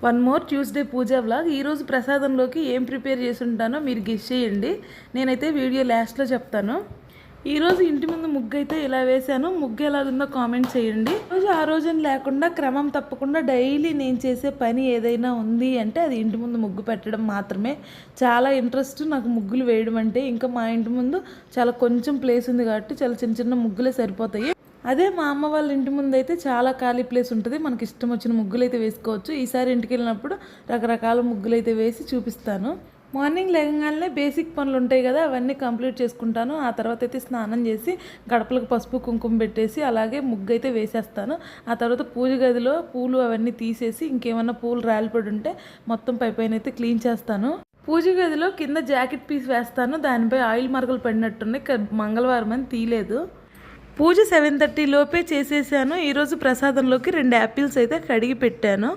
One more Tuesday పూజా vlog. ఈరోజు ప్రసాదంలోకి ఏం prepare చేసి ఉంటానో మీరు గెస్ చేయండి. నేనైతే వీడియో లాస్ట్లో చెప్తాను. ఈరోజు ఇంటి ముందు ముగ్గు అయితే ఇలా వేశాను. ముగ్గు ఎలా ఉందో కామెంట్ చేయండి. రోజు ఆ రోజుని లేకుండా క్రమం తప్పకుండా డైలీ నేను చేసే పని ఏదైనా ఉంది అంటే అది ఇంటి ముందు ముగ్గు పెట్టడం మాత్రమే. చాలా ఇంట్రెస్ట్ నాకు ముగ్గులు వేయడం అంటే. ఇంకా మా ఇంటి ముందు చాలా కొంచెం ప్లేస్ ఉంది కాబట్టి చాలా చిన్న చిన్న ముగ్గులే సరిపోతాయి. అదే మా అమ్మ వాళ్ళ ఇంటి ముందు అయితే చాలా ఖాళీ ప్లేస్ ఉంటుంది. మనకి ఇష్టం వచ్చిన ముగ్గులు అయితే వేసుకోవచ్చు. ఈసారి ఇంటికి వెళ్ళినప్పుడు రకరకాల ముగ్గులు అయితే వేసి చూపిస్తాను. మార్నింగ్ లేవగానే బేసిక్ పనులు ఉంటాయి కదా, అవన్నీ కంప్లీట్ చేసుకుంటాను. ఆ తర్వాత అయితే స్నానం చేసి గడపలకు పసుపు కుంకుమ పెట్టేసి అలాగే ముగ్గు అయితే వేసేస్తాను. ఆ తర్వాత పూజ గదిలో పూలు అవన్నీ తీసేసి ఇంకేమన్నా పూలు రాలిపడి ఉంటే మొత్తం పైన అయితే క్లీన్ చేస్తాను. పూజ గదిలో కింద జాకెట్ పీస్ వేస్తాను. దానిపై ఆయిల్ మరకలు పడినట్టున్నాయి. మంగళవారం అని తీయలేదు. పూజ 7:30 లోపే చేసేసాను. ఈరోజు ప్రసాదంలోకి 2 యాపిల్స్ అయితే కడిగి పెట్టాను.